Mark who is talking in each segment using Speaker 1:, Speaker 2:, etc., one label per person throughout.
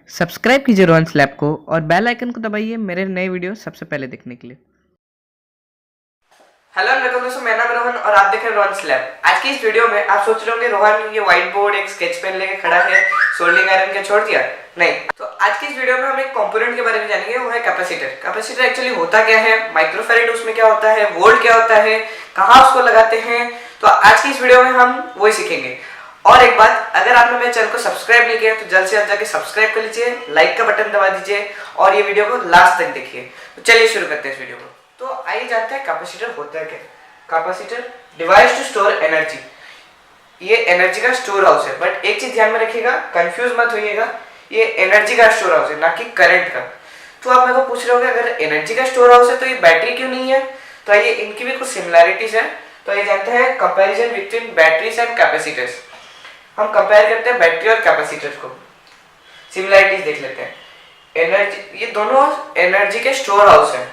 Speaker 1: Subscribe कीजिए Rohan slab को और बेल आइकन को दबाइए मेरे नए वीडियो सबसे पहले देखने के लिए।
Speaker 2: हेलो दोस्तों, मेरा नाम है रोहन और आप देख रहे हैं रोहन स्लैब। आज की इस वीडियो में आप सोच रहे होंगे रोहन ये व्हाइट बोर्ड एक स्केच पेन लेके खड़ा है, सोल्डिंग आयरन क्या छोड़ दिया? नहीं। तो आज की इस वीडियो में हम एक कंपोनेंट के बारे में जानेंगे, वो है कैपेसिटर। कैपेसिटर एक्चुअली होता क्या है, माइक्रोफैरेड उसमें क्या होता है, वोल्ट क्या होता है, कहाँ उसको लगाते हैं, तो आज की इस वीडियो में हम वही सीखेंगे। और एक बात, अगर आपने मेरे चैनल को सब्सक्राइब नहीं किया तो जल्द से जल्द जाके सब्सक्राइब कर लीजिए, लाइक का बटन दबा दीजिए और ये वीडियो को लास्ट तक देखिए। तो चलिए शुरू करते हैं इस वीडियो को। तो आइए जानते हैं कैपेसिटर होता है क्या। Capacitor device to store energy, ये एनर्जी का स्टोर हाउस है। बट एक चीज ध्यान में रखिएगा, कंफ्यूज मत होइएगा, ये एनर्जी का स्टोर हाउस है ना कि करंट का। तो आप मेरे को पूछ रहे होंगे अगर एनर्जी का स्टोर हाउस है तो ये बैटरी क्यों नहीं है? तो आइए इनकी भी कुछ सिमिलैरिटीज है। तो ये जानते हैं comparison between batteries and capacitors. हम कंपेयर करते हैं बैटरी और कैपेसिटर को, सिमिलैरिटीज देख लेते हैं। एनर्जी, ये दोनों एनर्जी के स्टोर हाउस है।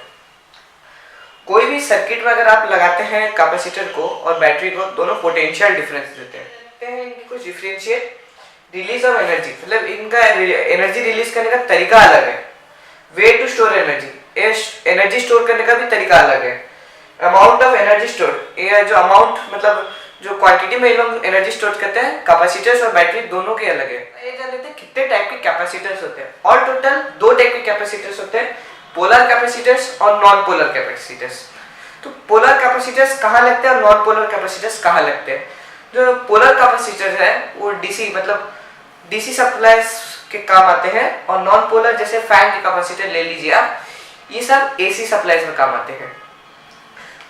Speaker 2: कोई भी सर्किट में अगर आप लगाते हैं कैपेसिटर को और बैटरी को, दोनों पोटेंशियल डिफरेंस देते हैं। इनकी कुछ डिफरेंशिएट रिलीज ऑफ एनर्जी, मतलब इनका एनर्जी रिलीज करने का तरीका अलग है। Way to store energy, energy store करने का भी तरीका अलग है। अमाउंट ऑफ एनर्जी स्टोर, ये जो अमाउंट मतलब जो क्वांटिटी में ये लोग एनर्जी स्टोर करते हैं, कैपेसिटर्स और बैटरी दोनों के अलग है। ये जान लेते हैं कितने टाइप के कैपेसिटर्स होते हैं। और टोटल दो टाइप के कैपेसिटर्स होते हैं, पोलर कैपेसिटर्स और नॉन पोलर कैपेसिटर्स। तो पोलर कैपेसिटर्स कहाँ लगते हैं और नॉन पोलर कैपेसिटर्स कहाँ लगते हैं? जो पोलर कैपेसिटर्स है वो डीसी मतलब डीसी सप्लाई के काम आते हैं, और नॉन पोलर जैसे फैन के कैपेसिटर ले लीजिए आप, ये सब एसी सप्लाईज में काम आते हैं।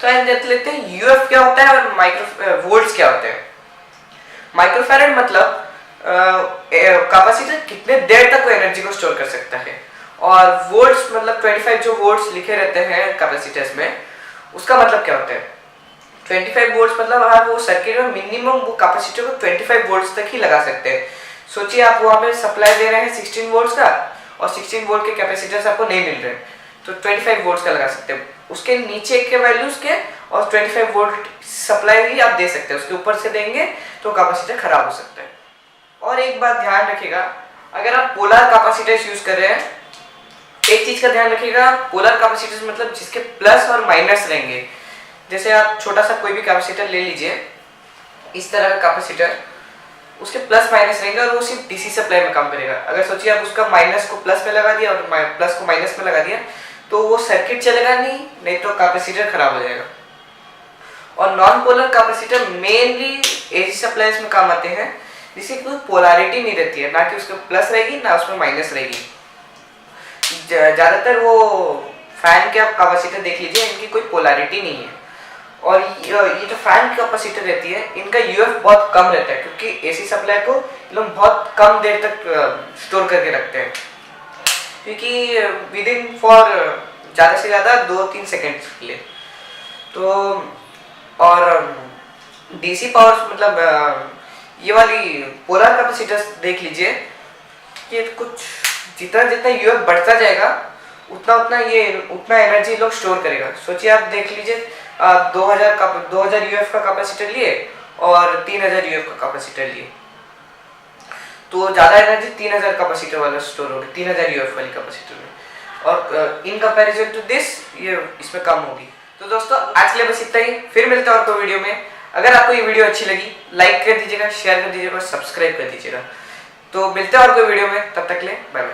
Speaker 2: तो देख लेते हैं यूएफ क्या होता है और माइक्रो वोल्ट्स क्या होते हैं। माइक्रोफैरेड मतलब कैपेसिटर कितने देर तक वो एनर्जी को स्टोर कर सकता है, और वोल्ट्स मतलब 25 जो वोल्ट्स लिखे रहते हैं कैपेसिटर्स में, उसका मतलब क्या होता है? 25 वोल्ट्स मतलब आप वो सर्किट में मिनिमम वो कैपेसिटर को 25 वोल्ट्स तक ही लगा सकते हैं। सोचिए आप वहाँ पे सप्लाई दे रहे हैं 16 वोल्ट्स का और 16 वोल्ट के कैपेसिटर्स आपको नहीं मिल रहे हैं, तो 25 वोल्ट्स का लगा सकते हैं। उसके नीचे के वैल्यूज के और 25 वोल्ट सप्लाई भी आप दे सकते हैं, उसके ऊपर से देंगे तो कैपेसिटर खराब हो सकता है। और एक बात ध्यान रखिएगा, अगर आप पोलर कैपेसिटर्स यूज कर रहे हैं, एक चीज का ध्यान रखिएगा, पोलर कैपेसिटर्स मतलब जिसके प्लस और माइनस रहेंगे। जैसे आप छोटा सा कोई भी कैपेसिटर ले लीजिए, इस तरह का कैपेसिटर, उसके प्लस माइनस रहेंगे और वो सिर्फ डीसी सप्लाई में काम करेगा। अगर सोचिए आप उसका माइनस को प्लस में लगा दिया और प्लस को माइनस में लगा दिया, तो वो सर्किट चलेगा नहीं तो कैपेसिटर खराब हो जाएगा। और non polar capacitor mainly AC supplies में काम आते हैं, जिसकी कोई पोलैरिटी नहीं रहती है, ना कि उसके प्लस रहेगी ना उसमें माइनस रहेगी। ज्यादातर वो फैन के आप कैपेसिटर देख लीजिए, इनकी कोई पोलैरिटी नहीं है। और ये जो फैन की कैपेसिटर रहती है, इनका यूएफ बहुत कम रहता है, क्योंकि एसी सप्लाई को लोग बहुत कम देर तक स्टोर करके रखते हैं, क्योंकि विद इन फॉर ज़्यादा से ज़्यादा 2-3 सेकेंड्स के लिए। तो और डीसी पावर मतलब ये वाली पोलर कैपेसिटर्स देख लीजिए कि कुछ जितना जितना यूएफ बढ़ता जाएगा उतना एनर्जी लोग स्टोर करेगा। सोचिए आप देख लीजिए, 2000 यूएफ का कैपेसिटर लिए और 3000 यूएफ का कैपेसिटर लिए, तो ज़्यादा एनर्जी 3000 कैपेसिटर वाला स्टोर होगी, 3000 यूएफ वाली कैपेसिटर में, और इन कंपैरिजन टू दिस ये इसमें कम होगी। तो दोस्तों आज के लिए बस इतना ही, फिर मिलते हैं और कोई वीडियो में। अगर आपको ये वीडियो अच्छी लगी लाइक कर दीजिएगा, शेयर कर दीजिएगा और सब्सक्राइब कर दीजिएगा। तो मिलते हैं और कोई वीडियो में, तब तक के लिए बाय बाय।